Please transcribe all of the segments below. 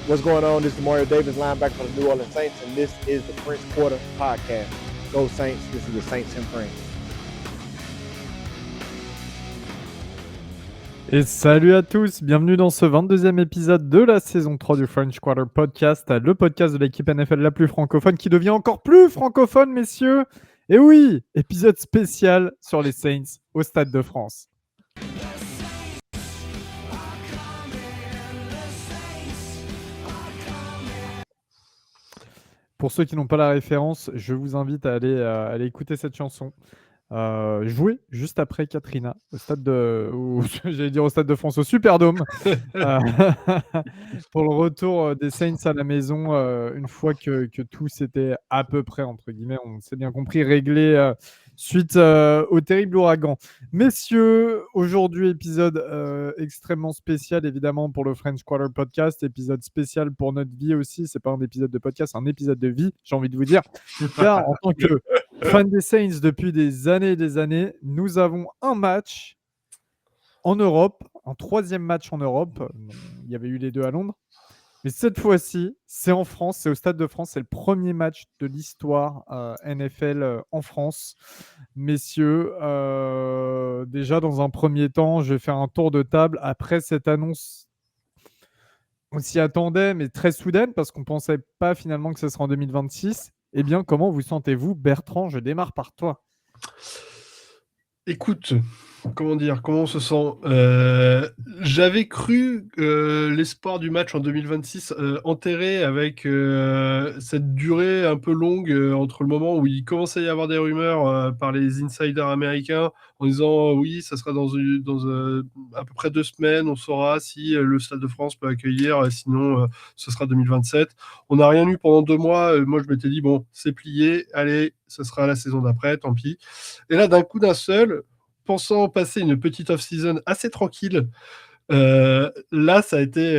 What's going on? This is Mario Davis, linebacker for the New Orleans Saints, and this is the French Quarter Podcast. Go Saints, this is the Saints in French. Et salut à tous, bienvenue dans ce 22e épisode de la saison 3 du French Quarter Podcast, le podcast de l'équipe NFL la plus francophone qui devient encore plus francophone, messieurs. Et oui, épisode spécial sur les Saints au Stade de France. Pour ceux qui n'ont pas la référence, je vous invite à aller écouter cette chanson. Jouée juste après Katrina au stade au Stade de France, au Superdome, pour le retour des Saints à la maison, une fois que tout s'était à peu près, entre guillemets, on s'est bien compris, réglé suite au terrible ouragan. Messieurs, aujourd'hui, épisode extrêmement spécial, évidemment, pour le French Quarter Podcast, épisode spécial pour notre vie aussi. C'est pas un épisode de podcast, c'est un épisode de vie, j'ai envie de vous dire. Car en tant que fan des Saints depuis des années, nous avons un match en Europe, un troisième match en Europe. Il y avait eu les deux à Londres. Mais cette fois-ci, c'est en France, c'est au Stade de France. C'est le premier match de l'histoire NFL en France. Messieurs, déjà dans un premier temps, je vais faire un tour de table. Après cette annonce, on s'y attendait, mais très soudaine, parce qu'on ne pensait pas finalement que ce serait en 2026. Eh bien, comment vous sentez-vous, Bertrand? Je démarre par toi. Écoute, comment on se sent? J'avais cru l'espoir du match en 2026 enterré avec cette durée un peu longue entre le moment où il commençait à y avoir des rumeurs par les insiders américains en disant oui, ça sera dans à peu près 2 semaines, on saura si le Stade de France peut accueillir, sinon ce sera 2027. On n'a rien eu pendant 2 mois. Moi, je m'étais dit, bon, c'est plié, allez, ce sera la saison d'après, tant pis. Et là, d'un coup d'un seul, pensant passer une petite off-season assez tranquille, là, ça a été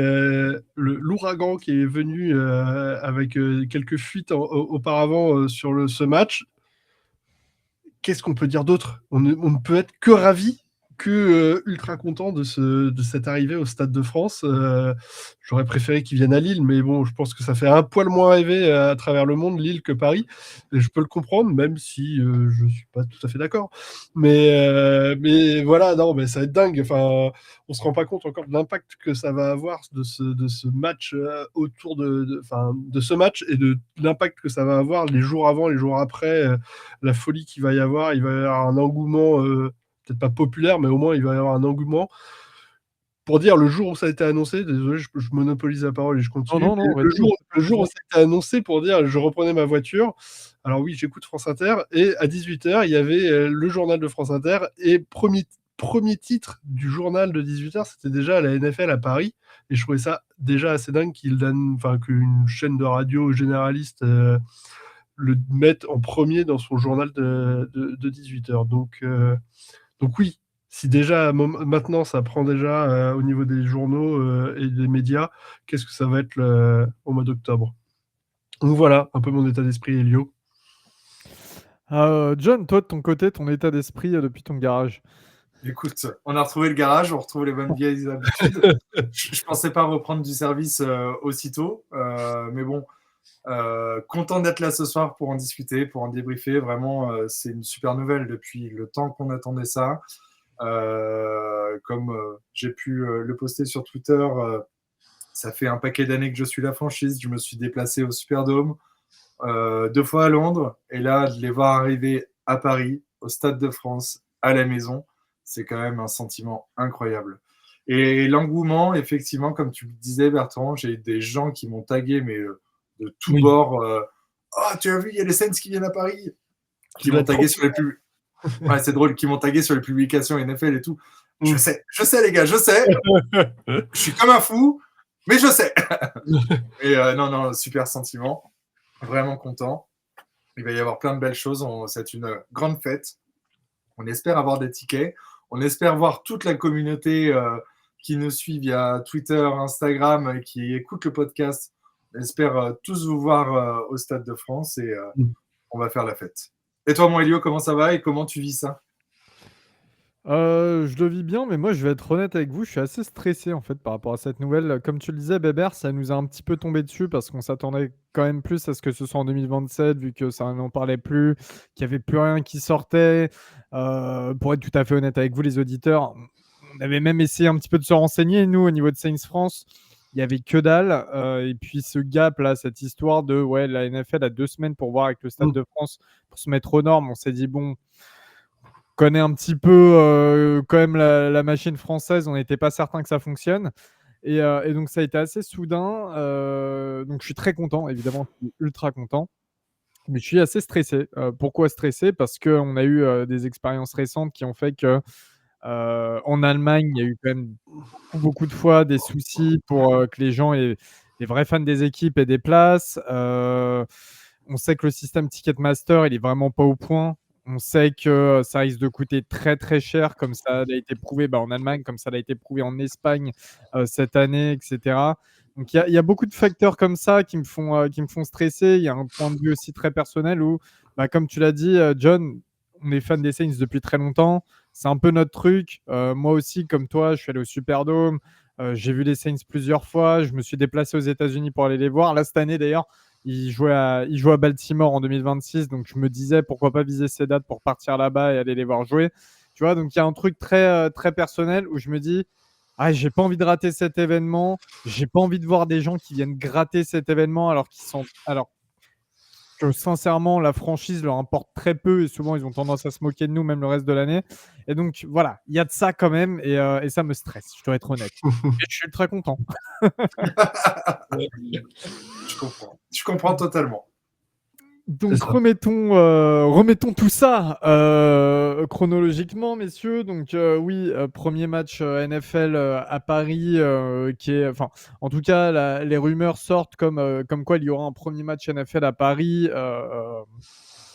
l'ouragan qui est venu avec quelques fuites auparavant sur ce match. Qu'est-ce qu'on peut dire d'autre? On ne peut être que ravi, que ultra content de cette arrivée au Stade de France. J'aurais préféré qu'ils viennent à Lille, mais bon, je pense que ça fait un poil moins rêver à travers le monde, Lille, que Paris. Et je peux le comprendre, même si je suis pas tout à fait d'accord. Mais voilà, non, mais ça va être dingue. Enfin, on se rend pas compte encore de l'impact que ça va avoir de ce match autour de ce match et de l'impact que ça va avoir les jours avant, les jours après, la folie qu'il va y avoir. Il va y avoir un engouement peut-être pas populaire, mais au moins il va y avoir un engouement. Pour dire, le jour où ça a été annoncé, désolé, je monopolise la parole et je continue. Non, Le jour où ça a été annoncé, pour dire, je reprenais ma voiture. Alors oui, j'écoute France Inter, et à 18h, il y avait le journal de France Inter, et premier titre du journal de 18h, c'était déjà la NFL à Paris, et je trouvais ça déjà assez dingue qu'une chaîne de radio généraliste le mette en premier dans son journal de 18h. Donc oui, si déjà maintenant ça prend déjà au niveau des journaux et des médias, qu'est-ce que ça va être au mois d'octobre? Donc voilà, un peu mon état d'esprit, Elio. John, toi de ton côté, ton état d'esprit depuis ton garage. Écoute, on a retrouvé le garage, on retrouve les bonnes vieilles habitudes. Je pensais pas reprendre du service aussitôt, mais bon, content d'être là ce soir pour en discuter, pour en débriefer. Vraiment, c'est une super nouvelle depuis le temps qu'on attendait ça. Comme j'ai pu le poster sur Twitter, ça fait un paquet d'années que je suis la franchise. Je me suis déplacé au Superdome 2 fois à Londres, et là, de les voir arriver à Paris, au Stade de France, à la maison, c'est quand même un sentiment incroyable. Et l'engouement, effectivement, comme tu le disais, Bertrand, j'ai des gens qui m'ont tagué, mais de tous bords. Oh, tu as vu, il y a les Saints qui viennent à Paris. Qui m'ont tagué sur les pubs. Ouais, c'est drôle, qui m'ont tagué sur les publications NFL et tout. Je sais, les gars, je sais. Je suis comme un fou, mais je sais. Et non, super sentiment. Vraiment content. Il va y avoir plein de belles choses. C'est une grande fête. On espère avoir des tickets. On espère voir toute la communauté qui nous suit via Twitter, Instagram, qui écoute le podcast. On espère tous vous voir au Stade de France, et on va faire la fête. Et toi, mon Elio, comment ça va et comment tu vis ça? Je le vis bien, mais moi, je vais être honnête avec vous, je suis assez stressé, en fait, par rapport à cette nouvelle. Comme tu le disais, Bébert, ça nous a un petit peu tombé dessus parce qu'on s'attendait quand même plus à ce que ce soit en 2027, vu que ça n'en parlait plus, qu'il y avait plus rien qui sortait. Pour être tout à fait honnête avec vous, les auditeurs, on avait même essayé un petit peu de se renseigner, nous, au niveau de Saints France. Il y avait que dalle. Et puis ce gap là, cette histoire de ouais, la NFL a 2 semaines pour voir avec le Stade de France pour se mettre aux normes. On s'est dit bon, connaît un petit peu quand même la machine française, on n'était pas certain que ça fonctionne. Et donc ça a été assez soudain. Donc je suis très content, évidemment, je suis ultra content. Mais je suis assez stressé. Pourquoi stressé? Parce qu'on a eu des expériences récentes qui ont fait que en Allemagne, il y a eu quand même beaucoup de fois des soucis pour que les gens, les vrais fans des équipes aient des places. On sait que le système Ticketmaster, il est vraiment pas au point. On sait que ça risque de coûter très très cher, comme ça a été prouvé en Allemagne, comme ça a été prouvé en Espagne cette année, etc. Donc il y a beaucoup de facteurs comme ça qui me font stresser. Il y a un point de vue aussi très personnel où, comme tu l'as dit, John, on est fan des Saints depuis très longtemps. C'est un peu notre truc. Moi aussi, comme toi, je suis allé au Superdome. J'ai vu les Saints plusieurs fois. Je me suis déplacé aux États-Unis pour aller les voir. Là, cette année, d'ailleurs, ils jouaient à Baltimore en 2026. Donc, je me disais, pourquoi pas viser ces dates pour partir là-bas et aller les voir jouer. Tu vois, donc il y a un truc très, très personnel où je me dis, ah, j'ai pas envie de rater cet événement. J'ai pas envie de voir des gens qui viennent gratter cet événement alors que sincèrement, la franchise leur importe très peu et souvent ils ont tendance à se moquer de nous, même le reste de l'année. Et donc voilà, il y a de ça quand même et ça me stresse, je dois être honnête. Et je suis très content. Je comprends totalement. Donc ça. remettons tout ça chronologiquement, messieurs. Donc oui, premier match NFL à Paris, en tout cas, les rumeurs sortent comme quoi il y aura un premier match NFL à Paris.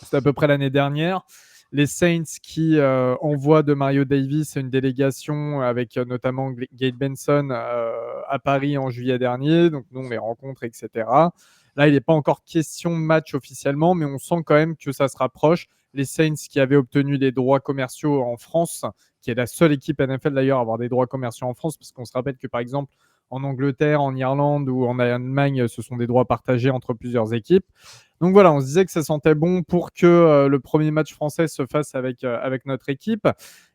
C'était à peu près l'année dernière. Les Saints qui envoient de Mario Davis une délégation avec notamment Gabe Benson à Paris en juillet dernier. Donc nous, on les rencontre, etc. Là, il n'est pas encore question de match officiellement, mais on sent quand même que ça se rapproche. Les Saints qui avaient obtenu des droits commerciaux en France, qui est la seule équipe NFL d'ailleurs à avoir des droits commerciaux en France, parce qu'on se rappelle que par exemple en Angleterre, en Irlande ou en Allemagne, ce sont des droits partagés entre plusieurs équipes. Donc voilà, on se disait que ça sentait bon pour que le premier match français se fasse avec notre équipe.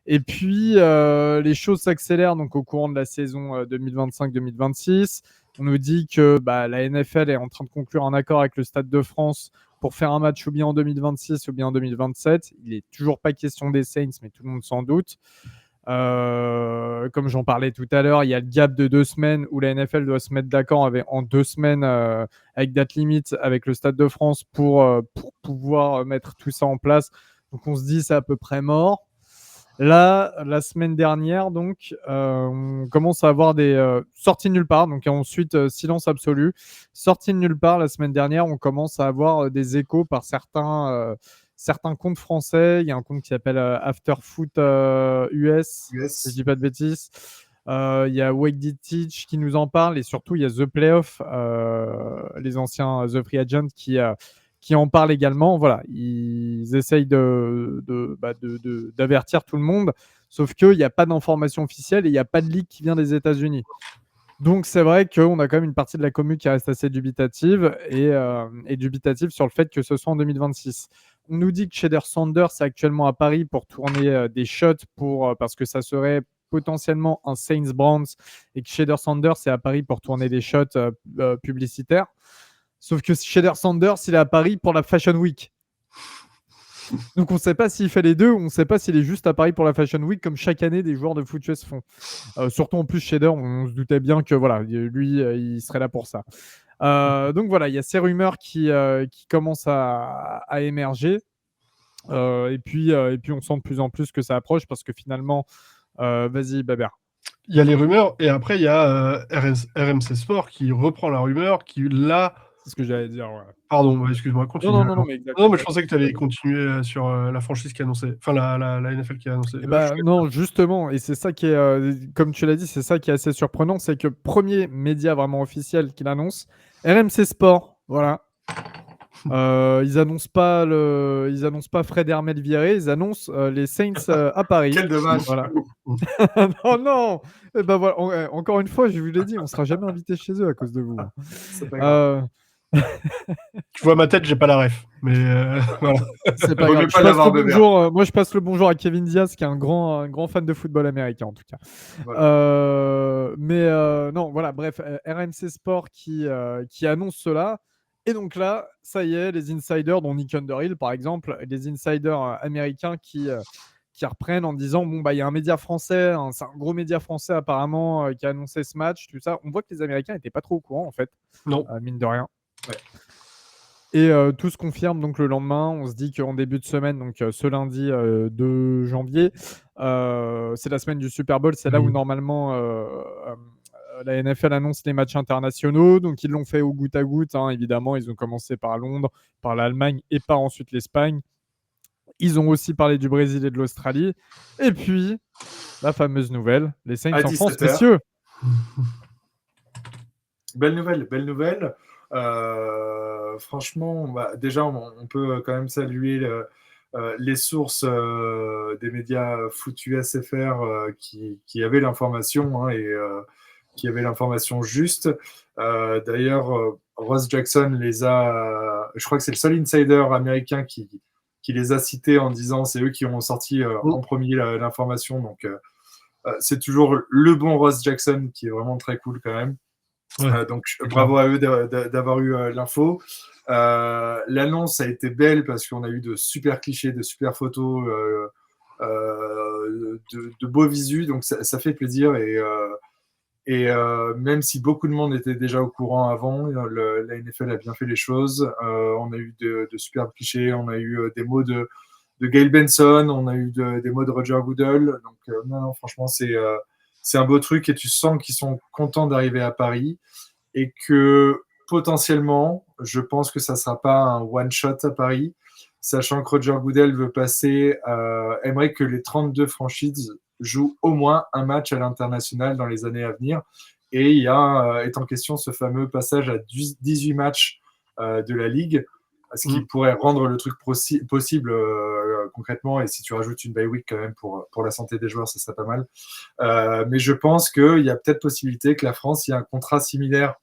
Et puis, les choses s'accélèrent donc au courant de la saison 2025-2026. On nous dit que la NFL est en train de conclure un accord avec le Stade de France pour faire un match ou bien en 2026 ou bien en 2027. Il n'est toujours pas question des Saints, mais tout le monde s'en doute. Comme j'en parlais tout à l'heure, il y a le gap de 2 semaines où la NFL doit se mettre d'accord en 2 semaines avec date limite avec le Stade de France pour pouvoir mettre tout ça en place. Donc on se dit c'est à peu près mort. Là, la semaine dernière, donc, on commence à avoir des sorties de nulle part. Donc ensuite, silence absolu. Sorties de nulle part, la semaine dernière, on commence à avoir des échos par certains comptes français. Il y a un compte qui s'appelle Afterfoot US, si je dis pas de bêtises. Il y a Wake Did Teach qui nous en parle et surtout il y a The Playoff, les anciens The Free Agents qui en parlent également. Voilà, ils essayent d'avertir tout le monde, sauf qu'il n'y a pas d'information officielle et il n'y a pas de ligue qui vient des États-Unis. Donc c'est vrai qu'on a quand même une partie de la commune qui reste assez dubitative et dubitative sur le fait que ce soit en 2026. On nous dit que Shader Sanders est actuellement à Paris pour tourner des shots parce que ça serait potentiellement un Saints Browns et que Shader Sanders est à Paris pour tourner des shots publicitaires. Sauf que Shader Sanders, il est à Paris pour la Fashion Week. Donc on ne sait pas s'il fait les deux, on ne sait pas s'il est juste à Paris pour la Fashion Week comme chaque année des joueurs de foot US font. Surtout en plus Shader, on se doutait bien que voilà, lui, il serait là pour ça. Donc voilà, il y a ces rumeurs qui commencent à émerger. Et puis on sent de plus en plus que ça approche parce que finalement, vas-y Baber. Il y a les rumeurs et après il y a RMC Sport qui reprend la rumeur, qui là. C'est ce que j'allais dire. Ouais. Pardon, excuse-moi, continue. Non, mais exactement. Non, mais je pensais que tu allais continuer sur la franchise qui a annoncé, enfin la NFL qui a annoncé. Non, justement, et c'est ça qui est, comme tu l'as dit, c'est ça qui est assez surprenant, c'est que premier média vraiment officiel qui l'annonce, RMC Sport, voilà. Ils annoncent pas Fred Hermel viré, ils annoncent les Saints à Paris. Quel dommage. Voilà. Non, non. Et ben voilà. Encore une fois, je vous l'ai dit, on sera jamais invité chez eux à cause de vous. C'est pas grave. Tu vois ma tête, j'ai pas la ref. Mais voilà. C'est pas Vaut grave. mieux pas l'avoir, Bébert. Moi, je passe le bonjour à Kevin Diaz, qui est un grand fan de football américain, en tout cas. Voilà. Non, voilà, bref, RMC Sport qui annonce cela. Et donc là, ça y est, les insiders, dont Nick Underhill, par exemple, les insiders américains qui reprennent en disant bon, bah, il y a un média français, c'est un gros média français apparemment, qui a annoncé ce match, tout ça. On voit que les Américains n'étaient pas trop au courant, en fait, Non. mine de rien. Ouais. Et tout se confirme donc le lendemain. On se dit qu'en début de semaine, donc ce lundi 2 janvier, c'est la semaine du Super Bowl. C'est là où normalement la NFL annonce les matchs internationaux. Donc ils l'ont fait au goutte à goutte. Évidemment, ils ont commencé par Londres, par l'Allemagne et par ensuite l'Espagne. Ils ont aussi parlé du Brésil et de l'Australie. Et puis, la fameuse nouvelle, les Saints en France, messieurs. Belle nouvelle. Franchement, déjà, on peut quand même saluer les sources des médias Foot USFR qui avaient l'information et qui avaient l'information juste. D'ailleurs, Ross Jackson je crois que c'est le seul insider américain qui les a cités en disant c'est eux qui ont sorti en premier l'information. Donc, c'est toujours le bon Ross Jackson qui est vraiment très cool quand même. Ouais, donc bravo à eux d'avoir eu l'info. L'annonce a été belle parce qu'on a eu de super clichés, de super photos, de beaux visus, donc ça fait plaisir. Et même si beaucoup de monde était déjà au courant avant, la NFL a bien fait les choses. On a eu de super clichés, on a eu des mots de Gail Benson, on a eu des mots de Roger Goodell. Donc non, franchement, c'est un beau truc et tu sens qu'ils sont contents d'arriver à Paris et que potentiellement, je pense que ça ne sera pas un one-shot à Paris, sachant que Roger Goodell aimerait que les 32 franchises jouent au moins un match à l'international dans les années à venir. Et il y a, est en question ce fameux passage à 18 matchs de la Ligue, ce qui pourrait rendre le truc possible concrètement. Et si tu rajoutes une bye week quand même pour la santé des joueurs, ça serait pas mal. Mais je pense qu'il y a peut-être possibilité que la France, il y a un contrat similaire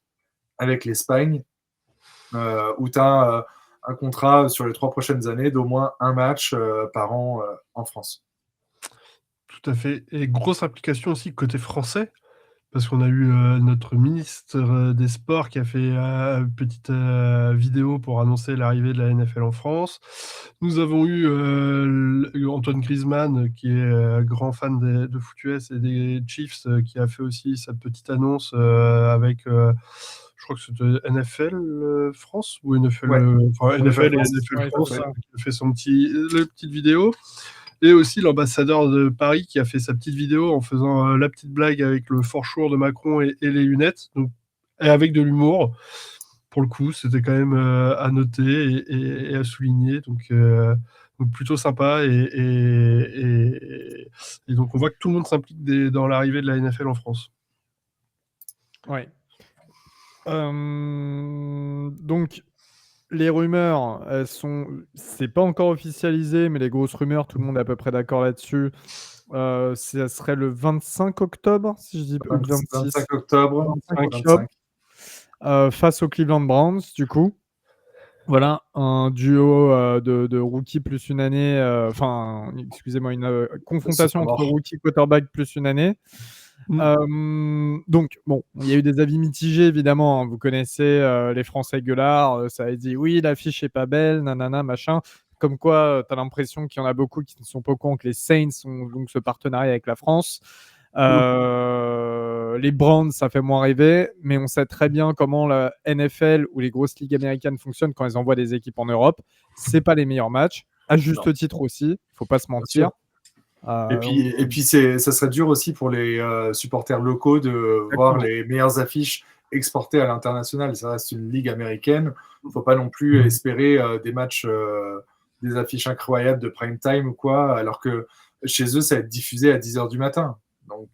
avec l'Espagne, où tu as un contrat sur les 3 prochaines années d'au moins un match par an en France. Tout à fait. Et grosse implication aussi côté français, parce qu'on a eu notre ministre des Sports qui a fait une petite vidéo pour annoncer l'arrivée de la NFL en France. Nous avons eu Antoine Griezmann, qui est grand fan de foot US et des Chiefs, qui a fait aussi sa petite annonce avec, je crois que c'était NFL France ou NFL, NFL et NFL France, qui a fait la petite vidéo. Et aussi l'ambassadeur de Paris qui a fait sa petite vidéo en faisant la petite blague avec le fourchour de Macron et les lunettes, et avec de l'humour. Pour le coup, c'était quand même à noter et à souligner. Donc plutôt sympa. Et donc on voit que tout le monde s'implique dans l'arrivée de la NFL en France. Ouais. Donc, les rumeurs, c'est pas encore officialisé, mais les grosses rumeurs, tout le monde est à peu près d'accord là-dessus. Ça serait le 25 octobre, si je dis pas, 25 octobre. 25. Face aux Cleveland Browns, du coup. Voilà, un duo de rookie plus une année, excusez-moi, une confrontation entre rookie quarterback plus une année. Donc, bon, il y a eu des avis mitigés, évidemment. Vous connaissez les Français gueulards. Ça a dit oui, l'affiche est pas belle, nanana, machin. Comme quoi, tu as l'impression qu'il y en a beaucoup qui ne sont pas au courant que les Saints ont donc ce partenariat avec la France. Les Browns, ça fait moins rêver, mais on sait très bien comment la NFL ou les grosses ligues américaines fonctionnent quand elles envoient des équipes en Europe. C'est pas les meilleurs matchs, à juste titre aussi, faut pas se mentir. Et puis ça serait dur aussi pour les supporters locaux de voir les meilleures affiches exportées à l'international. Ça reste une ligue américaine. Il ne faut pas non plus espérer des matchs, des affiches incroyables de prime time ou quoi, alors que chez eux, ça va être diffusé à 10h du matin. Donc,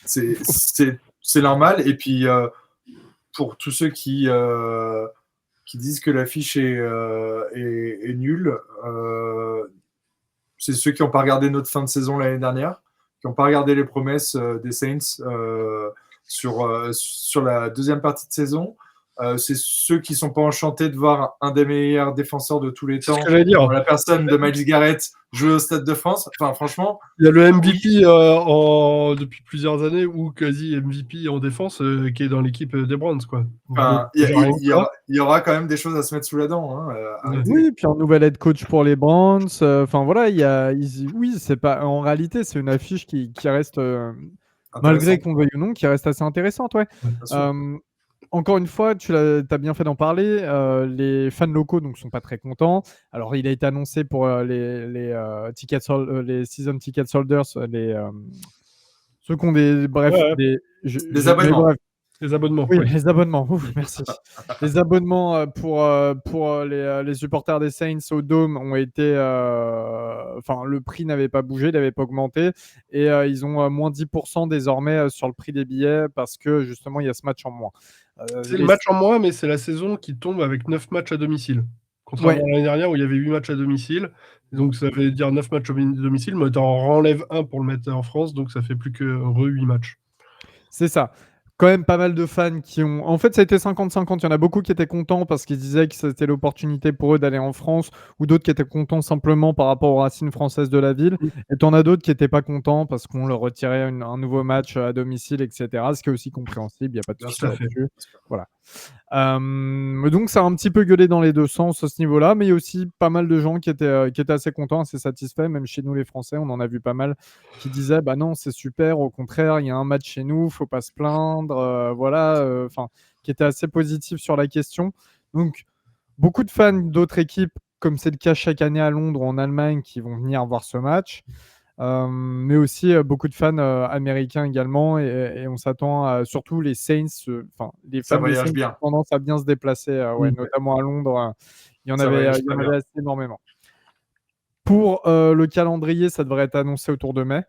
c'est normal. Et puis, pour tous ceux qui qui disent que l'affiche est nulle. C'est ceux qui n'ont pas regardé notre fin de saison l'année dernière, qui n'ont pas regardé les promesses des Saints sur la deuxième partie de saison. C'est ceux qui ne sont pas enchantés de voir un des meilleurs défenseurs de tous les temps, ce que j'allais dire. la personne de Myles Garrett, jouer au Stade de France. Enfin, franchement, Il y a le MVP depuis plusieurs années, ou quasi MVP en défense, qui est dans l'équipe des Browns, quoi. il y aura quand même des choses à se mettre sous la dent. Arrêtez. Oui, puis un nouvel head coach pour les Browns. Enfin voilà, oui, c'est pas. En réalité, c'est une affiche qui reste, malgré qu'on veuille ou non, qui reste assez intéressante, ouais. Bien sûr. Encore une fois, tu as bien fait d'en parler. Les fans locaux donc sont pas très contents. Alors, il a été annoncé pour les season ticket holders, ceux qui ont des Des abonnements. bref, Les abonnements. oui, ouais. les abonnements. Ouf, merci. Les abonnements pour les supporters des Saints au Dôme ont été. Enfin, le prix n'avait pas bougé, il n'avait pas augmenté. Et ils ont moins 10% désormais sur le prix des billets parce que justement, il y a ce match en moins. C'est le match en moins, mais c'est la saison qui tombe avec 9 matchs à domicile. Contrairement à l'année dernière où il y avait 8 matchs à domicile. Donc ça veut dire 9 matchs à domicile, mais tu en renlèves un pour le mettre en France, donc ça fait plus que 8 matchs. C'est ça. Quand même pas mal de fans qui ont... En fait, ça a été 50-50. Il y en a beaucoup qui étaient contents parce qu'ils disaient que c'était l'opportunité pour eux d'aller en France, ou d'autres qui étaient contents simplement par rapport aux racines françaises de la ville. Et t'en as d'autres qui n'étaient pas contents parce qu'on leur retirait un nouveau match à domicile, etc. Ce qui est aussi compréhensible. Il n'y a pas de souci là-dessus. Voilà. Donc ça a un petit peu gueulé dans les deux sens à ce niveau-là, mais il y a aussi pas mal de gens qui étaient assez contents, assez satisfaits. Même chez nous les Français, on en a vu pas mal qui disaient bah non, c'est super, au contraire, il y a un match chez nous, faut pas se plaindre, voilà, qui étaient assez positifs sur la question. Donc beaucoup de fans d'autres équipes, comme c'est le cas chaque année à Londres ou en Allemagne, qui vont venir voir ce match. Mais aussi beaucoup de fans américains également, et on s'attend à surtout les Saints, les fans des Saints ont tendance à bien se déplacer, notamment à Londres. Il y en avait assez énormément. Pour le calendrier, ça devrait être annoncé autour de mai,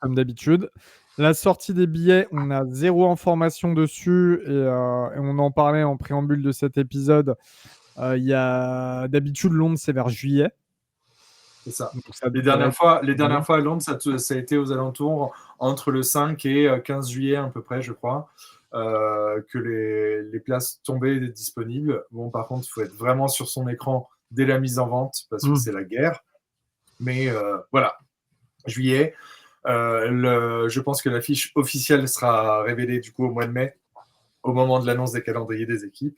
comme d'habitude. La sortie des billets, on a zéro information dessus, et on en parlait en préambule de cet épisode. Il y a d'habitude Londres, c'est vers juillet. C'est ça. Les dernières fois à Londres, ça a été aux alentours entre le 5 et 15 juillet à peu près, je crois, que les places tombaient disponibles. Bon, par contre, il faut être vraiment sur son écran dès la mise en vente parce que c'est la guerre. Mais voilà, juillet. Je pense que l'affiche officielle sera révélée du coup au mois de mai, au moment de l'annonce des calendriers des équipes.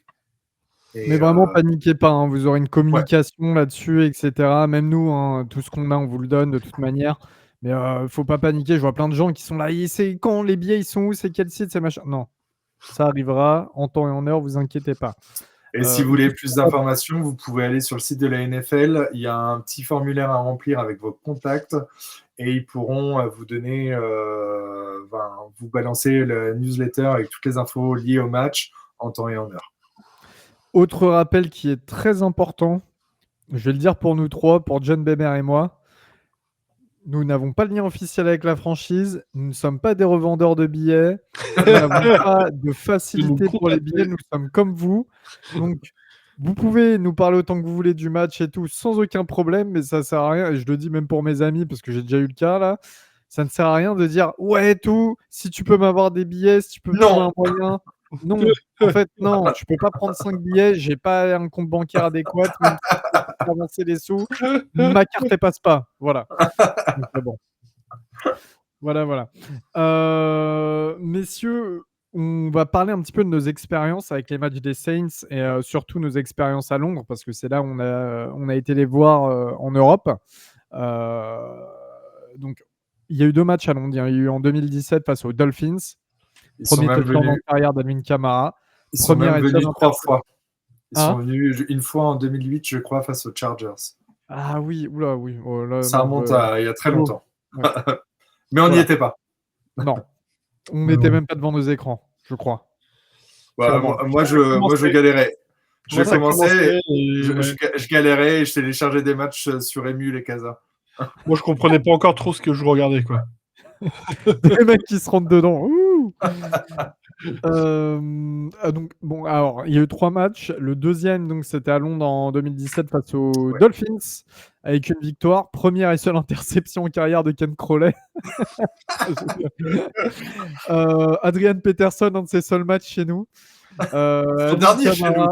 Mais vraiment, paniquez pas, hein, vous aurez une communication là-dessus, etc. Même nous, hein, tout ce qu'on a, on vous le donne de toute manière. Mais faut pas paniquer, je vois plein de gens qui sont là. C'est quand les billets, ils sont où? C'est quel site? C'est machin. Non, ça arrivera en temps et en heure, vous inquiétez pas. Et si vous voulez plus d'informations, vous pouvez aller sur le site de la NFL. Il y a un petit formulaire à remplir avec vos contacts et ils pourront vous donner, vous balancer la newsletter avec toutes les infos liées au match en temps et en heure. Autre rappel qui est très important, je vais le dire pour nous trois, pour John Bemer et moi, nous n'avons pas de lien officiel avec la franchise, nous ne sommes pas des revendeurs de billets, nous n'avons pas de facilité pour les billets, nous sommes comme vous. Donc, vous pouvez nous parler autant que vous voulez du match et tout, sans aucun problème, mais ça ne sert à rien, et je le dis même pour mes amis, parce que j'ai déjà eu le cas là, ça ne sert à rien de dire « Ouais, tout, si tu peux m'avoir des billets, si tu peux me trouver un moyen… » Non, en fait, non, tu peux pas prendre 5 billets, j'ai pas un compte bancaire adéquat, même si je peux avancer les sous, ma carte elle passe pas, voilà. Donc, bon. Voilà. Messieurs, on va parler un petit peu de nos expériences avec les matchs des Saints et surtout nos expériences à Londres, parce que c'est là où on a été les voir en Europe. Donc, il y a eu 2 matchs à Londres. Il y a eu en 2017 face aux Dolphins. Premier touchdown en carrière d'Alvin Kamara. Ils sont même venus 3 fois. Ils sont venus une fois en 2008, je crois, face aux Chargers. Ah oui, oula, oui. Oh, là, ça remonte à il y a très longtemps. Ouais. Mais on n'y était pas. Non. On n'était même pas devant nos écrans, je crois. Voilà, moi, je galérais. Je galérais et je téléchargeais des matchs sur Emule et Casa. Moi, je comprenais pas encore trop ce que je regardais, quoi. Des mecs qui se rentrent dedans. Donc, bon, alors, il y a eu 3 matchs. Le deuxième, donc, c'était à Londres en 2017 face aux Dolphins, avec une victoire. Première et seule interception en carrière de Ken Crowley. Adrian Peterson, un de ses seuls matchs chez nous. Son dernier chez nous.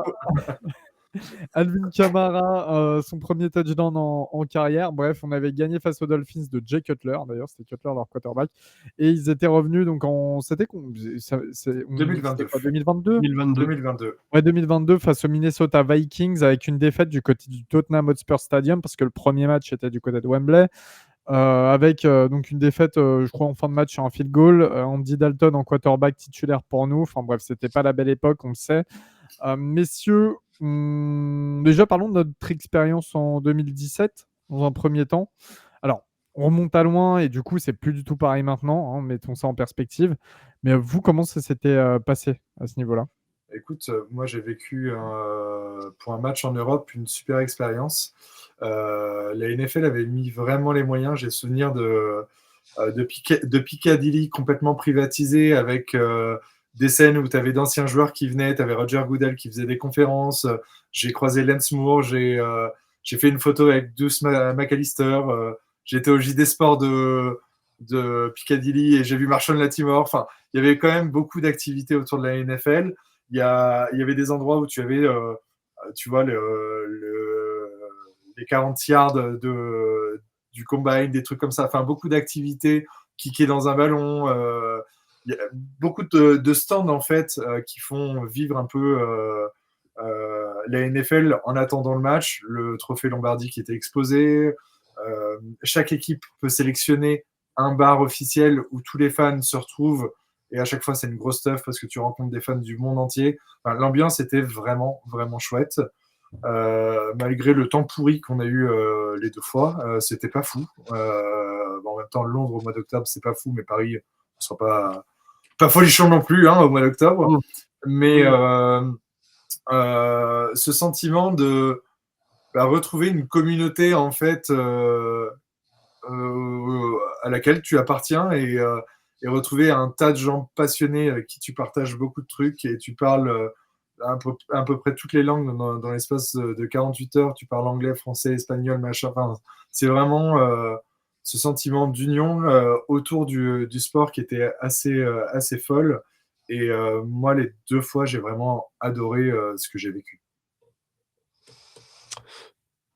Alvin Kamara, son premier touchdown en carrière. Bref, on avait gagné face aux Dolphins de Jay Cutler. D'ailleurs, c'était Cutler leur quarterback. Et ils étaient revenus donc c'était 2022. 2022. 2022. Ouais, 2022 face aux Minnesota Vikings avec une défaite du côté du Tottenham Hotspur Stadium parce que le premier match était du côté de Wembley. Avec donc une défaite, je crois, en fin de match sur un field goal. Andy Dalton en quarterback titulaire pour nous. Enfin bref, c'était pas la belle époque, on le sait. Messieurs, déjà parlons de notre expérience en 2017 dans un premier temps. Alors, on remonte à loin et du coup, c'est plus du tout pareil maintenant. Hein, mettons ça en perspective. Mais vous, comment ça s'était passé à ce niveau-là? Écoute, moi j'ai vécu pour un match en Europe une super expérience. La NFL avait mis vraiment les moyens. J'ai souvenir de Piccadilly complètement privatisé avec des scènes où tu avais d'anciens joueurs qui venaient. Tu avais Roger Goodell qui faisait des conférences. J'ai croisé Lance Moore. J'ai fait une photo avec Deuce McAllister. J'étais au JD Sport de Piccadilly et j'ai vu Marshall Latimore. Enfin, il y avait quand même beaucoup d'activités autour de la NFL. Il y avait des endroits où tu avais, tu vois, les 40 yards du combine, des trucs comme ça. Enfin, beaucoup d'activités, kicker dans un ballon. Il y a beaucoup de stands, en fait, qui font vivre un peu la NFL en attendant le match. Le trophée Lombardi qui était exposé. Chaque équipe peut sélectionner un bar officiel où tous les fans se retrouvent. Et à chaque fois, c'est une grosse stuff parce que tu rencontres des fans du monde entier. Enfin, l'ambiance était vraiment, vraiment chouette. Malgré le temps pourri qu'on a eu les 2 fois, c'était pas fou. En même temps, Londres au mois d'octobre, c'est pas fou, mais Paris, ce sera pas folichon non plus au mois d'octobre. Mais ce sentiment de retrouver une communauté en fait à laquelle tu appartiens et retrouver un tas de gens passionnés avec qui tu partages beaucoup de trucs et tu parles à peu près toutes les langues dans l'espace de 48 heures. Tu parles anglais, français, espagnol, machin. Enfin, c'est vraiment ce sentiment d'union autour du sport qui était assez folle. Et moi, les 2 fois, j'ai vraiment adoré ce que j'ai vécu.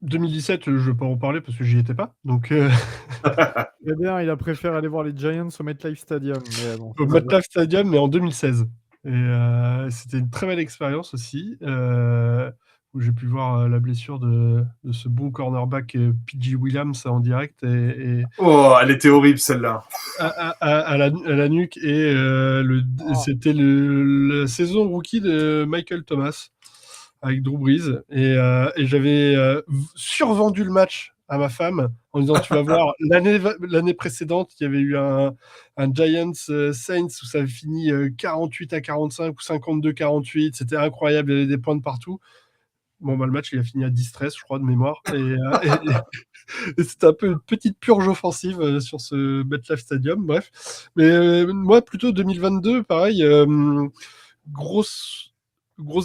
2017, je ne vais pas en parler parce que j'y étais pas. Donc, Très bien, il a préféré aller voir les Giants au MetLife Stadium. Mais bon, au MetLife Stadium, mais en 2016. Et c'était une très belle expérience aussi, où j'ai pu voir la blessure de ce bon cornerback P.J. Williams en direct. Oh, elle était horrible celle-là. À la nuque. Et c'était la saison rookie de Michael Thomas avec Drew Brees. Et j'avais survendu le match à ma femme en disant tu vas voir, l'année précédente il y avait eu un Giants Saints où ça avait fini 48-45 ou 52-48, c'était incroyable, il y avait des points de partout. Bon, le match il a fini à 10-13 je crois de mémoire et c'était un peu une petite purge offensive sur ce MetLife Stadium, bref. Mais moi plutôt 2022 pareil, grosse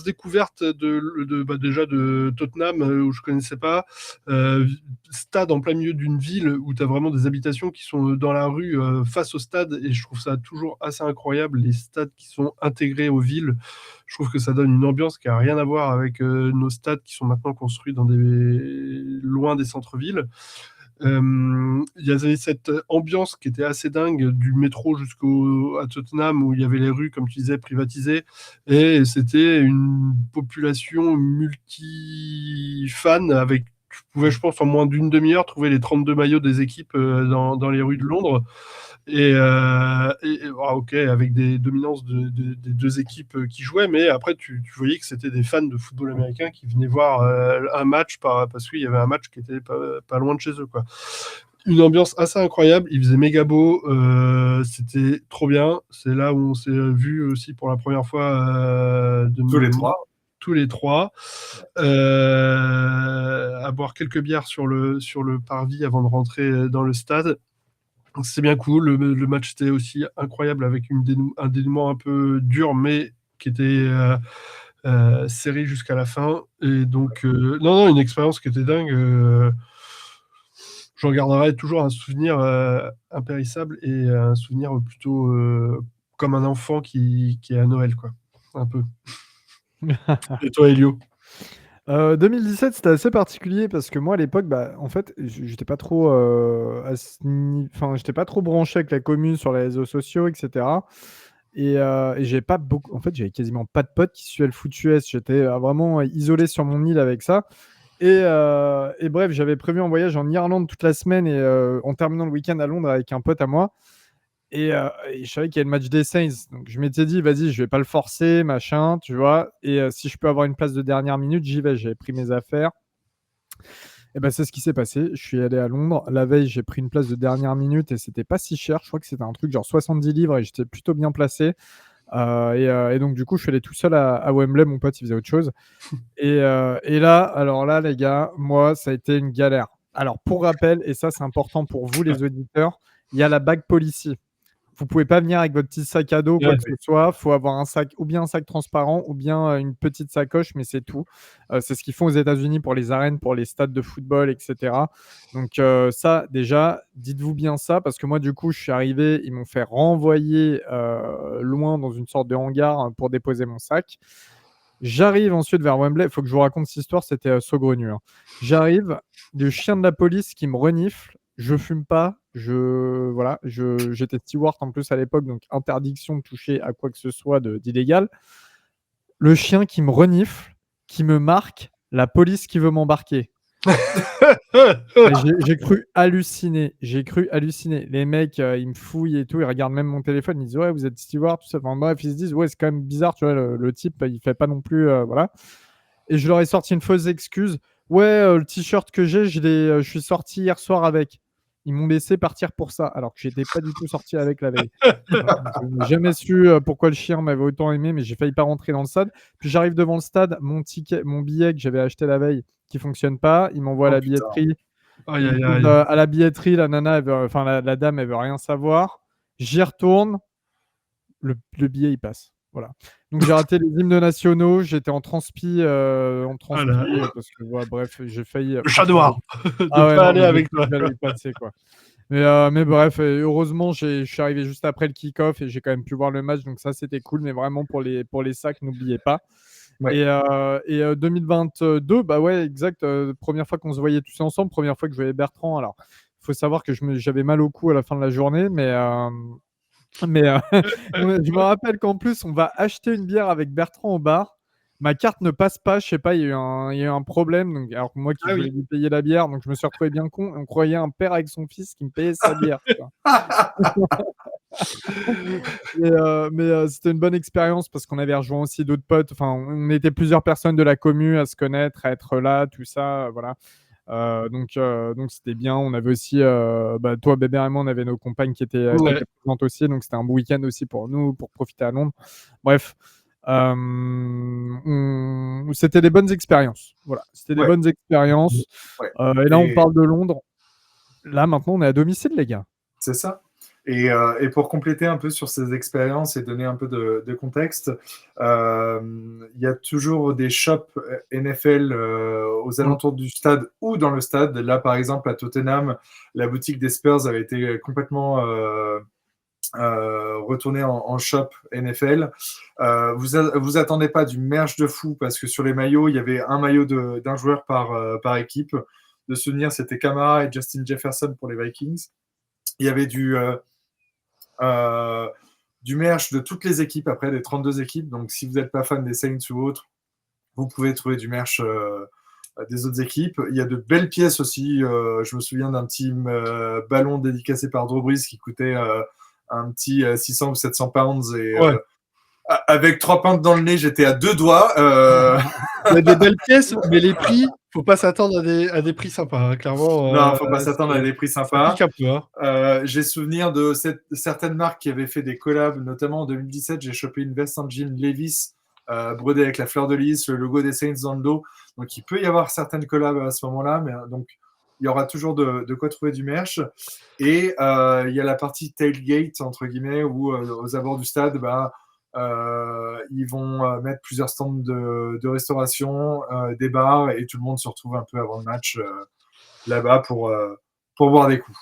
découverte déjà de Tottenham où je connaissais pas, stade en plein milieu d'une ville où tu as vraiment des habitations qui sont dans la rue face au stade, et je trouve ça toujours assez incroyable les stades qui sont intégrés aux villes. Je trouve que ça donne une ambiance qui a rien à voir avec nos stades qui sont maintenant construits loin des centres-villes. Il y avait cette ambiance qui était assez dingue du métro à Tottenham où il y avait les rues, comme tu disais, privatisées, et c'était une population multi-fan avec, tu pouvais, je pense, en moins d'une demi-heure trouver les 32 maillots des équipes dans les rues de Londres. Ok, avec des dominances des 2 équipes qui jouaient, mais après tu voyais que c'était des fans de football américain qui venaient voir un match parce qu'il y avait un match qui était pas loin de chez eux, quoi. Une ambiance assez incroyable, il faisait méga beau, c'était trop bien. C'est là où on s'est vu aussi pour la première fois tous les trois, à boire quelques bières sur le parvis avant de rentrer dans le stade. C'est bien cool. Le match était aussi incroyable avec un dénouement un peu dur, mais qui était serré jusqu'à la fin. Et donc, non, une expérience qui était dingue. J'en garderai toujours un souvenir impérissable et un souvenir plutôt comme un enfant qui est à Noël, quoi. Un peu. Et toi, Elio? 2017, c'était assez particulier parce que moi à l'époque, en fait, j'étais pas trop, enfin, j'étais pas trop branché avec la commune sur les réseaux sociaux, etc. Et j'avais pas beaucoup, en fait, j'avais quasiment pas de potes qui suivaient le foot US. J'étais vraiment isolé sur mon île avec ça. Et bref, j'avais prévu un voyage en Irlande toute la semaine et en terminant le week-end à Londres avec un pote à moi. Et je savais qu'il y avait le match des Saints. Donc je m'étais dit, vas-y, je vais pas le forcer, machin, tu vois. Et si je peux avoir une place de dernière minute, j'y vais. J'avais pris mes affaires. Et ben c'est ce qui s'est passé. Je suis allé à Londres. La veille, j'ai pris une place de dernière minute et c'était pas si cher. Je crois que c'était un truc genre 70 livres et j'étais plutôt bien placé. Et donc, du coup, je suis allé tout seul à Wembley. Mon pote, il faisait autre chose. Et là, alors là, les gars, moi, ça a été une galère. Alors, pour rappel, et ça, c'est important pour vous, les auditeurs, il y a la bag policy. Vous pouvez pas venir avec votre petit sac à dos, quoi Ouais. que ce soit. Il faut avoir un sac, ou bien un sac transparent, ou bien une petite sacoche, mais c'est tout. C'est ce qu'ils font aux États-Unis pour les arènes, pour les stades de football, etc. Donc ça, déjà, dites-vous bien ça, parce que moi, du coup, je suis arrivé, ils m'ont fait renvoyer loin dans une sorte de hangar pour déposer mon sac. J'arrive ensuite vers Wembley. Il faut que je vous raconte cette histoire, c'était saugrenu. Hein. J'arrive, le chien de la police qui me renifle. Je fume pas. J'étais steward en plus à l'époque, donc interdiction de toucher à quoi que ce soit d'illégal. Le chien qui me renifle, qui me marque, la police qui veut m'embarquer. J'ai cru halluciner. J'ai cru halluciner. Les mecs, ils me fouillent et tout. Ils regardent même mon téléphone. Ils disent ouais, vous êtes steward, tout ça. Enfin, bref, ils se disent ouais, c'est quand même bizarre, tu vois. Le type, il fait pas non plus, voilà. Et je leur ai sorti une fausse excuse. Ouais, le t-shirt que j'ai, je suis sorti hier soir avec. Ils m'ont laissé partir pour ça, alors que j'étais pas du tout sorti avec la veille. Je n'ai jamais su pourquoi le chien m'avait autant aimé, mais j'ai failli pas rentrer dans le stade. Puis j'arrive devant le stade, mon billet que j'avais acheté la veille qui fonctionne pas. Il m'envoie à la billetterie. Aïe, aïe, aïe. À la billetterie, la nana, la dame, elle veut rien savoir. J'y retourne, le billet il passe. Voilà. Donc j'ai raté les hymnes nationaux, j'étais en transpi, parce que bref, j'ai failli. Le chat noir de Ah pas aller avec toi. J'allais y passer, quoi. Mais bref, heureusement, je suis arrivé juste après le kick-off et j'ai quand même pu voir le match, donc ça c'était cool. Mais vraiment pour les sacs, n'oubliez pas. Ouais. Et 2022, bah ouais, exact. Première fois qu'on se voyait tous ensemble, première fois que je voyais Bertrand. Alors, il faut savoir que j'avais mal au cou à la fin de la journée, mais je me rappelle qu'en plus, on va acheter une bière avec Bertrand au bar. Ma carte ne passe pas, je sais pas, il y a eu un problème. Donc, alors que moi qui voulais lui payer la bière, donc je me suis retrouvé bien con. On croyait un père avec son fils qui me payait sa bière. Mais c'était une bonne expérience parce qu'on avait rejoint aussi d'autres potes. Enfin, on était plusieurs personnes de la commu à se connaître, à être là, tout ça, voilà. Donc c'était bien. On avait aussi, toi, Bébé et moi, on avait nos compagnes qui étaient présentes aussi. Donc c'était un bon week-end aussi pour nous, pour profiter à Londres. Bref, c'était des bonnes expériences. Voilà, c'était des bonnes expériences. Ouais. Et là, on parle de Londres. Là, maintenant, on est à domicile, les gars. C'est ça. Et pour compléter un peu sur ces expériences et donner un peu de contexte, il y a toujours des shops NFL aux alentours du stade ou dans le stade. Là, par exemple, à Tottenham, la boutique des Spurs avait été complètement retournée en shop NFL. Vous attendez pas du merch de fou parce que sur les maillots, il y avait un maillot d'un joueur par équipe. De souvenir, c'était Kamara et Justin Jefferson pour les Vikings. Il y avait du merch de toutes les équipes, après des 32 équipes. Donc, si vous n'êtes pas fan des Saints ou autres, vous pouvez trouver du merch des autres équipes. Il y a de belles pièces aussi. Je me souviens d'un petit ballon dédicacé par Drew Brees qui coûtait un petit 600 ou 700 pounds. Et avec 3 pintes dans le nez, j'étais à 2 doigts. Il y a des belles pièces, mais les prix, faut pas s'attendre à des prix sympas, hein, clairement. Non, faut pas s'attendre à des prix sympas. Ça pique un peu, hein. J'ai souvenir de certaines marques qui avaient fait des collabs, notamment en 2017, j'ai chopé une veste en jean Levi's brodée avec la fleur de lys, le logo des Saints dans le dos. Donc il peut y avoir certaines collabs à ce moment-là, mais donc il y aura toujours de quoi trouver du merch. Et il y a la partie tailgate, entre guillemets, où aux abords du stade, ils vont mettre plusieurs stands de restauration, des bars, et tout le monde se retrouve un peu avant le match là-bas pour boire des coups.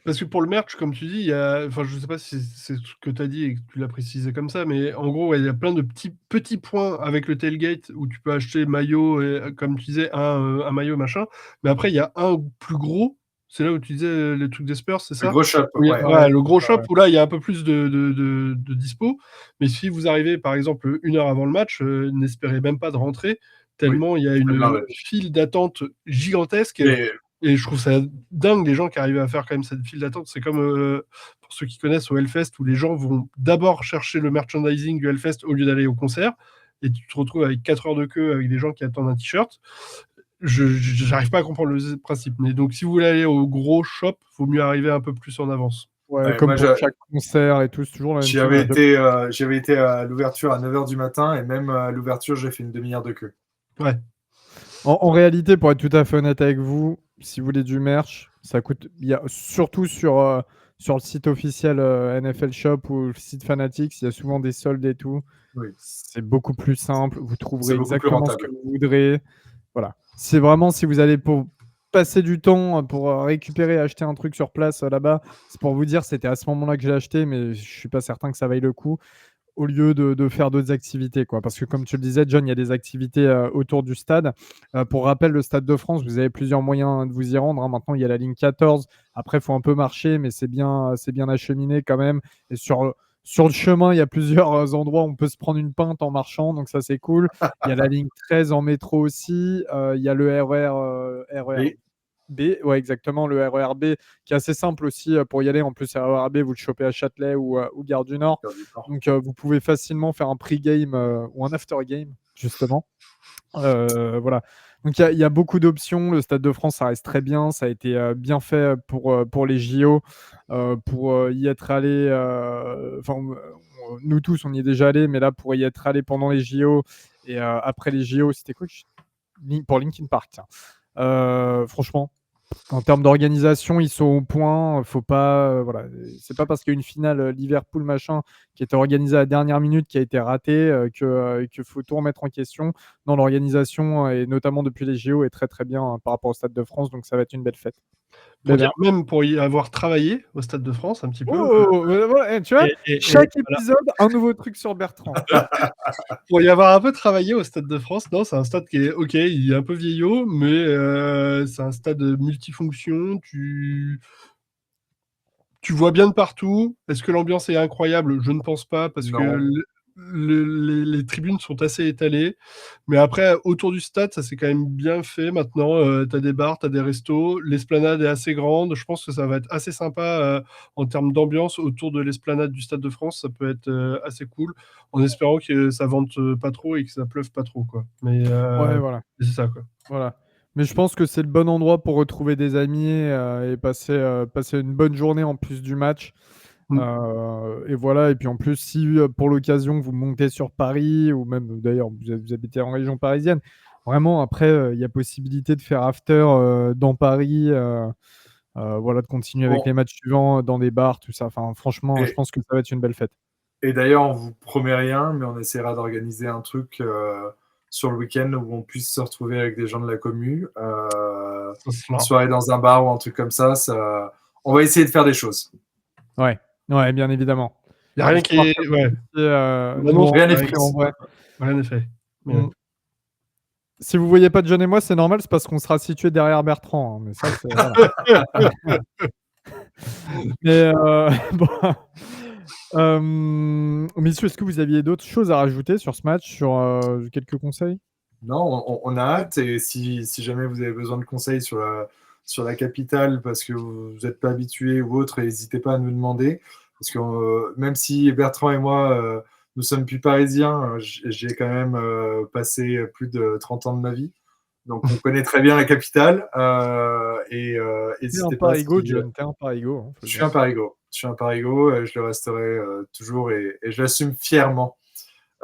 Parce que pour le merch, comme tu dis, il y a, enfin, je sais pas si c'est ce que tu as dit et que tu l'as précisé comme ça, mais en gros, ouais, il y a plein de petits points avec le tailgate où tu peux acheter maillot, et, comme tu disais, un maillot, machin. Mais après, il y a un plus gros. C'est là où tu disais les trucs des Spurs, c'est ça? Le gros shop, Où il y a- ouais. ouais, le gros shop où là, il y a un peu plus de dispo. Mais si vous arrivez, par exemple, 1 heure avant le match, n'espérez même pas de rentrer, tellement il y a une blindé. file d'attente gigantesque. Mais Et je trouve ça dingue, les gens qui arrivent à faire quand même cette file d'attente. C'est comme, pour ceux qui connaissent, au Hellfest, où les gens vont d'abord chercher le merchandising du Hellfest au lieu d'aller au concert. Et tu te retrouves avec 4 heures de queue avec des gens qui attendent un t-shirt. J'arrive pas à comprendre le principe. Mais donc, si vous voulez aller au gros shop, il faut mieux arriver un peu plus en avance. Ouais, comme moi, pour chaque concert et tout, c'est toujours la même chose. J'avais été à l'ouverture à 9h du matin, et même à l'ouverture, j'ai fait une demi-heure de queue. Ouais. En réalité, pour être tout à fait honnête avec vous, si vous voulez du merch, ça coûte. Il y a surtout sur le site officiel NFL Shop ou le site Fanatics, il y a souvent des soldes et tout. Oui. C'est beaucoup plus simple. Vous trouverez C'est beaucoup plus exactement ce rentable. que vous voudrez. Voilà. C'est vraiment si vous allez pour passer du temps pour récupérer, acheter un truc sur place là-bas. C'est pour vous dire, c'était à ce moment-là que j'ai acheté, mais je suis pas certain que ça vaille le coup. Au lieu de faire d'autres activités, quoi. Parce que comme tu le disais, John, il y a des activités autour du stade. Pour rappel, le Stade de France, vous avez plusieurs moyens de vous y rendre, hein. Maintenant, il y a la ligne 14. Après, il faut un peu marcher, mais c'est bien acheminé quand même. Et sur le chemin, il y a plusieurs endroits où on peut se prendre une pinte en marchant, donc ça, c'est cool. Il y a la ligne 13 en métro aussi. Il y a le RER B, ouais, exactement, le RER B, qui est assez simple aussi pour y aller. En plus, le RER B, vous le chopez à Châtelet ou Gare du Nord. Donc, vous pouvez facilement faire un pre-game ou un after-game, justement. Voilà. Donc, il y a beaucoup d'options. Le Stade de France, ça reste très bien. Ça a été bien fait pour les JO. Pour y être allé, nous tous, on y est déjà allé, mais là, pour y être allé pendant les JO et après les JO, c'était quoi pour Linkin Park, tiens. Franchement, en termes d'organisation, ils sont au point. Faut pas, voilà, c'est pas parce qu'il y a une finale Liverpool machin qui était organisée à la dernière minute qui a été ratée que faut tout remettre en question. Non, l'organisation et notamment depuis les JO est très très bien par rapport au Stade de France, donc ça va être une belle fête. Pour dire, même pour y avoir travaillé au Stade de France un petit peu. Tu vois, chaque épisode, un nouveau truc sur Bertrand. Pour y avoir un peu travaillé au Stade de France, non, c'est un stade qui est ok, il est un peu vieillot, mais c'est un stade multifonction. Tu vois bien de partout. Est-ce que l'ambiance est incroyable? Je ne pense pas, parce que les tribunes sont assez étalées. Mais après, autour du stade, ça c'est quand même bien fait maintenant. Tu as des bars, tu as des restos. L'esplanade est assez grande. Je pense que ça va être assez sympa en termes d'ambiance autour de l'esplanade du Stade de France. Ça peut être assez cool, en espérant que ça vente pas trop et que ça pleuve pas trop, quoi. Mais ouais, voilà. c'est ça, quoi. Voilà. Mais je pense que c'est le bon endroit pour retrouver des amis et passer une bonne journée en plus du match. Et voilà. Et puis en plus, si pour l'occasion vous montez sur Paris, ou même d'ailleurs vous habitez en région parisienne, vraiment après il y a possibilité de faire after dans Paris, voilà, de continuer avec les matchs suivants dans des bars, tout ça. Enfin, franchement, je pense que ça va être une belle fête. Et d'ailleurs, on vous promet rien, mais on essaiera d'organiser un truc sur le week-end où on puisse se retrouver avec des gens de la commu, une soirée dans un bar ou un truc comme ça. On va essayer de faire des choses. Ouais, bien évidemment. Il n'y a rien qui est. Ouais. Rien n'est fait. En vrai. Rien n'est fait. Si vous voyez pas de John et moi, c'est normal, c'est parce qu'on sera situé derrière Bertrand. Hein, mais ça, c'est. Voilà. Mais bon. Messieurs, est-ce que vous aviez d'autres choses à rajouter sur ce match, sur quelques conseils? Non, on a hâte, et si jamais vous avez besoin de conseils sur la capitale parce que vous n'êtes pas habitué ou autre, n'hésitez pas à nous demander, parce que même si Bertrand et moi nous sommes plus parisiens, j'ai quand même passé plus de 30 ans de ma vie, donc on connaît très bien la capitale, et n'hésitez pas. John, t'es un parigo. Hein, je suis un parigo, je le resterai toujours, et je l'assume fièrement.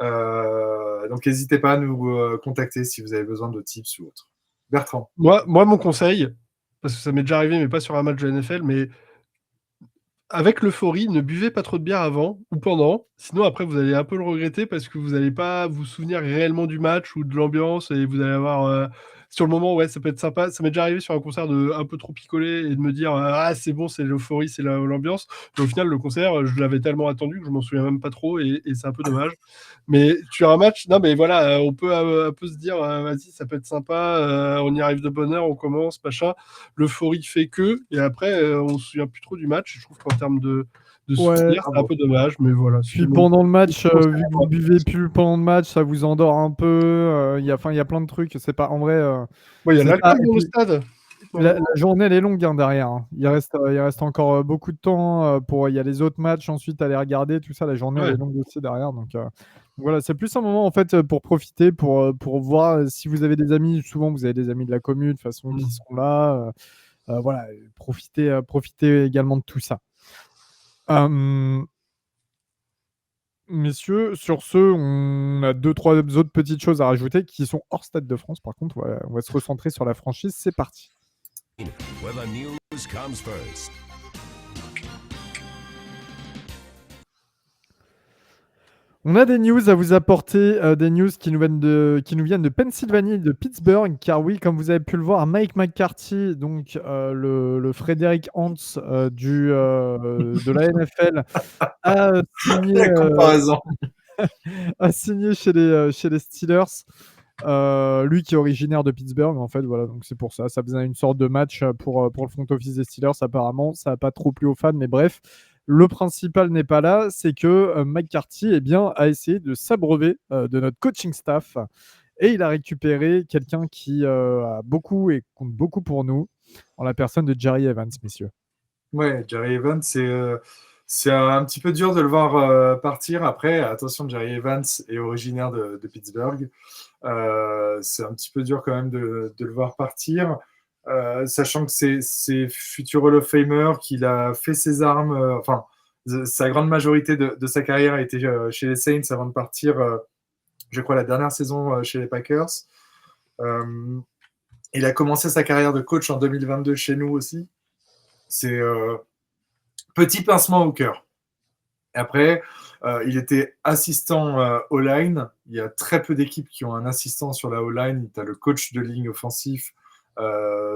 Donc n'hésitez pas à nous contacter si vous avez besoin de tips ou autre. Bertrand. Moi, mon conseil, parce que ça m'est déjà arrivé, mais pas sur un match de NFL, mais avec l'euphorie, ne buvez pas trop de bière avant ou pendant, sinon après vous allez un peu le regretter parce que vous n'allez pas vous souvenir réellement du match ou de l'ambiance et vous allez avoir sur le moment, ouais, ça peut être sympa. Ça m'est déjà arrivé sur un concert de un peu trop picoler et de me dire ah c'est bon, c'est l'euphorie, c'est l'ambiance. Mais au final, le concert, je l'avais tellement attendu que je m'en souviens même pas trop et c'est un peu dommage. Mais sur un match, non mais voilà, on peut un peu se dire vas-y, ça peut être sympa, on y arrive de bonne heure, on commence, machin. L'euphorie fait que, et après, on se souvient plus trop du match. Je trouve qu'en termes de Ouais. souvenirs, c'est un peu dommage, mais voilà. Puis pendant le match, vu que vous buvez plus pendant le match, ça vous endort un peu. Il y a plein de trucs. C'est pas en vrai. Ouais, il y a c'est l'alcool pas- dans et le puis, stade. la journée elle est longue hein, derrière. Hein. Il reste encore beaucoup de temps pour. Il y a les autres matchs ensuite à les regarder. Tout ça, la journée elle Ouais. est longue aussi derrière. Donc voilà, c'est plus un moment en fait pour profiter, pour voir si vous avez des amis. Souvent vous avez des amis de la commune de toute façon qui sont là. Voilà, profitez également de tout ça. Messieurs, sur ce, on a 2-3 autres petites choses à rajouter qui sont hors Stade de France. Par contre, on va se recentrer sur la franchise. C'est parti. Where the news comes first. On a des news à vous apporter, des news qui nous viennent de Pennsylvanie et de Pittsburgh, car oui, comme vous avez pu le voir, Mike McCarthy, donc le Frédéric Hans de la NFL, a signé, La comparaison. a signé chez les Steelers. Lui qui est originaire de Pittsburgh, en fait, voilà, donc c'est pour ça. Ça faisait une sorte de match pour le front office des Steelers, apparemment. Ça n'a pas trop plu aux fans, mais bref. Le principal n'est pas là, c'est que McCarthy a essayé de s'abreuver de notre coaching staff et il a récupéré quelqu'un qui a beaucoup et compte beaucoup pour nous, en la personne de Jerry Evans, messieurs. Ouais, Jerry Evans, c'est un petit peu dur de le voir partir. Après, attention, Jerry Evans est originaire de Pittsburgh. C'est un petit peu dur quand même de le voir partir. Sachant que c'est futur Hall of Famer, qu'il a fait ses armes, enfin, sa grande majorité de sa carrière a été chez les Saints avant de partir, je crois, la dernière saison chez les Packers. Il a commencé sa carrière de coach en 2022 chez nous aussi. C'est petit pincement au cœur. Après, il était assistant O-line. Il y a très peu d'équipes qui ont un assistant sur la O-line. Tu as le coach de ligne offensif.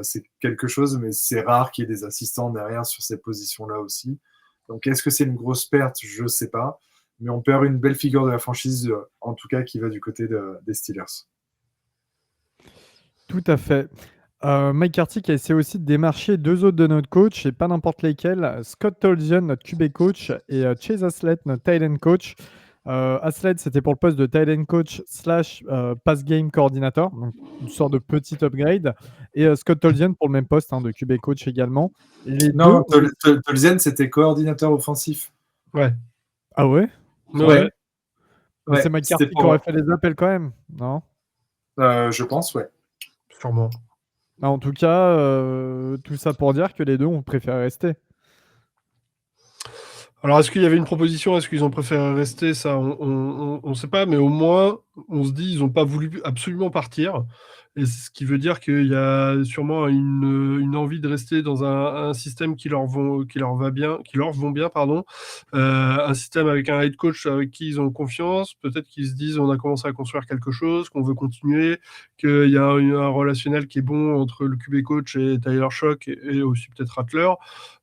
C'est quelque chose, mais c'est rare qu'il y ait des assistants derrière sur ces positions-là aussi. Donc, est-ce que c'est une grosse perte? Je ne sais pas. Mais on perd une belle figure de la franchise, en tout cas, qui va du côté des Steelers. Tout à fait. McCarthy qui a essayé aussi de démarcher 2 autres de notre coach, et pas n'importe lesquels. Scott Tolzien, notre QB coach, et Chase Aslett, notre tight end coach. Aslett, c'était pour le poste de tight end coach / pass game coordinator, donc une sorte de petit upgrade. Et Scott Tolzien pour le même poste de QB coach également. Non, Tolzien, c'était coordinateur offensif. Ouais. Ah ouais? Ouais. C'est McCarthy qui aurait fait les appels quand même, non? Je pense, ouais. Sûrement. En tout cas, tout ça pour dire que les deux ont préféré rester. Alors, est-ce qu'il y avait une proposition? Est-ce qu'ils ont préféré rester? Ça, on ne sait pas, mais au moins, on se dit ils n'ont pas voulu absolument partir. Et ce qui veut dire qu'il y a sûrement une envie de rester dans un système qui leur vont bien, pardon. Un système avec un head coach avec qui ils ont confiance. Peut-être qu'ils se disent on a commencé à construire quelque chose, qu'on veut continuer, qu'il y a un relationnel qui est bon entre le QB coach et Tyler Shock et aussi peut-être Rattler.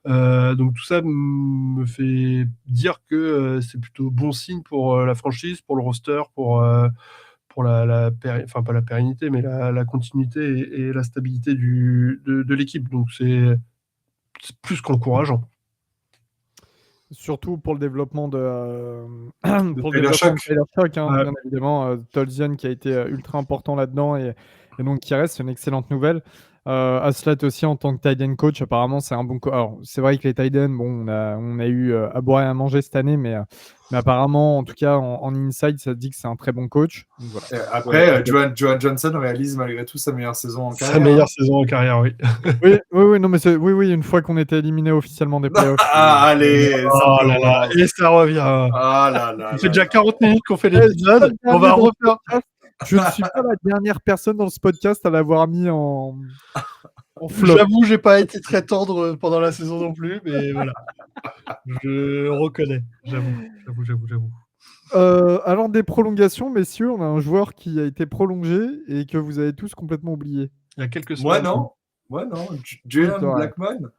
Donc tout ça me fait dire que c'est plutôt bon signe pour la franchise, pour le roster, pour pas la pérennité, mais la continuité et la stabilité de l'équipe. Donc c'est plus qu'encourageant. Surtout pour le développement de Tyler Shock. Bien évidemment. Tolzien qui a été ultra important là-dedans et donc qui reste, c'est une excellente nouvelle. Aslett aussi en tant que tight end coach, apparemment c'est un bon coach. Alors c'est vrai que les tight ends, bon, on a eu à boire et à manger cette année, mais apparemment, en tout cas en inside, ça se dit que c'est un très bon coach. Donc, voilà. Après, Johan Johnson réalise malgré tout sa meilleure saison en carrière. Sa meilleure saison en carrière, oui. oui, non, mais oui, une fois qu'on était éliminé officiellement des playoffs. Allez, oh là là, et ça revient. Ah là là. Ça fait déjà 40 minutes qu'on fait l'épisode. On va refaire. Je ne suis pas la dernière personne dans ce podcast à l'avoir mis en En flop. J'avoue, j'ai pas été très tendre pendant la saison non plus, mais voilà. Je reconnais. J'avoue. Alors des prolongations, messieurs, on a un joueur qui a été prolongé et que vous avez tous complètement oublié. Il y a quelques Moi, semaines. non. Oui, Jalen c'est vrai. Blackmon,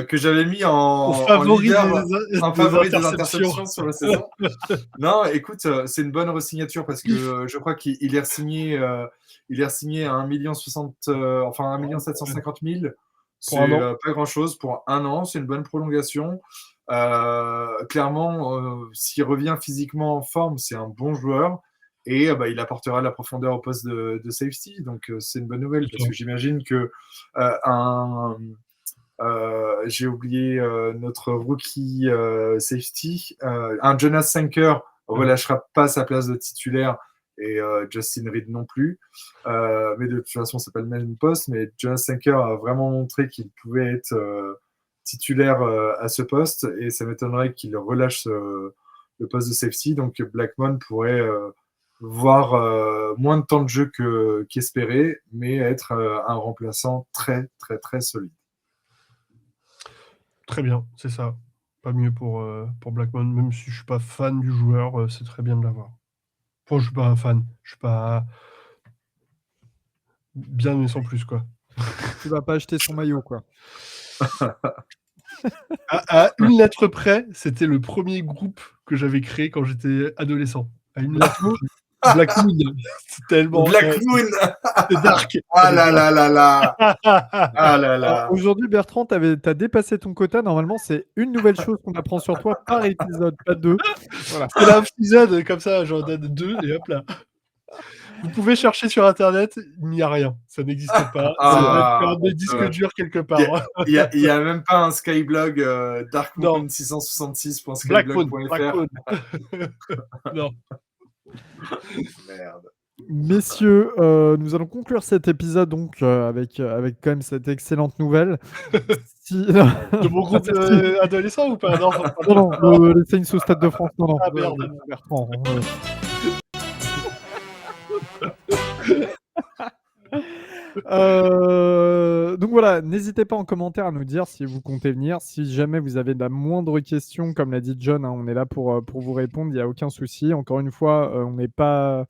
que j'avais mis Au en favori leader, des favori des interceptions. interceptions sur la saison. Non, écoute, c'est une bonne resignature parce que je crois qu'il est re-signé, il est re-signé à 1 750 000. C'est Pour un an. pas grand-chose pour un an. C'est une bonne prolongation. Clairement, s'il revient physiquement en forme, c'est un bon joueur. Et il apportera de la profondeur au poste de safety. Donc, c'est une bonne nouvelle parce que j'imagine que j'ai oublié notre rookie safety. Un Jonas Sanker relâchera pas sa place de titulaire et Justin Reed non plus. Mais de toute façon, c'est pas le même poste. Mais Jonas Sanker a vraiment montré qu'il pouvait être titulaire à ce poste et ça m'étonnerait qu'il relâche le poste de safety. Donc Blackmon pourrait voir moins de temps de jeu qu'espéré, mais être un remplaçant très, très, très solide. Très bien, c'est ça. Pas mieux pour Blackmon, même si je suis pas fan du joueur, c'est très bien de l'avoir. Enfin, je suis pas un fan, je suis pas bien, mais sans plus, quoi. Tu vas pas acheter son maillot, quoi. À une lettre près, c'était le premier groupe que j'avais créé quand j'étais adolescent. À une lettre près. Black Moon. C'est tellement. Black Moon. C'est dark. Ah là là là là. Ah là là. Alors, aujourd'hui, Bertrand, t'as dépassé ton quota. Normalement, c'est une nouvelle chose qu'on apprend sur toi par épisode, pas deux. Voilà. C'est l'épisode, comme ça, j'en donne 2 et hop là. Vous pouvez chercher sur internet, il n'y a rien. Ça n'existe pas. Ça doit être des disques durs quelque part. Il y a même pas un Skyblog darkmoon666.skyblog.fr. Non. Merde. Messieurs, nous allons conclure cet épisode donc avec quand même cette excellente nouvelle. De mon groupe adolescent ou pas? Non, non, les Saints au Stade de France. Non. Ah merde. Bertrand. Donc voilà, n'hésitez pas en commentaire à nous dire si vous comptez venir. Si jamais vous avez de la moindre question, comme l'a dit John, on est là pour vous répondre, il n'y a aucun souci. Encore une fois, on n'est pas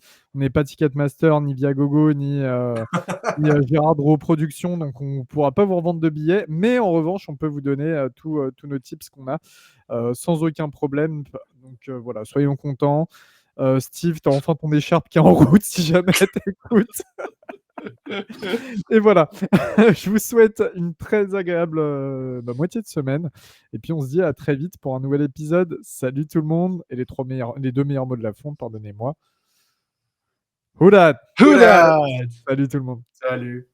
Ticketmaster, ni Viagogo, ni Gérard Drault Productions, donc on ne pourra pas vous revendre de billets. Mais en revanche, on peut vous donner tous nos tips qu'on a sans aucun problème. Donc voilà, soyons contents. Steve, t'as enfin ton écharpe qui est en route si jamais t'écoutes. Et voilà, je vous souhaite une très agréable moitié de semaine. Et puis on se dit à très vite pour un nouvel épisode. Salut tout le monde. Et les deux meilleurs mots de la fonte, pardonnez-moi. Who dat? Who dat? Salut tout le monde. Salut.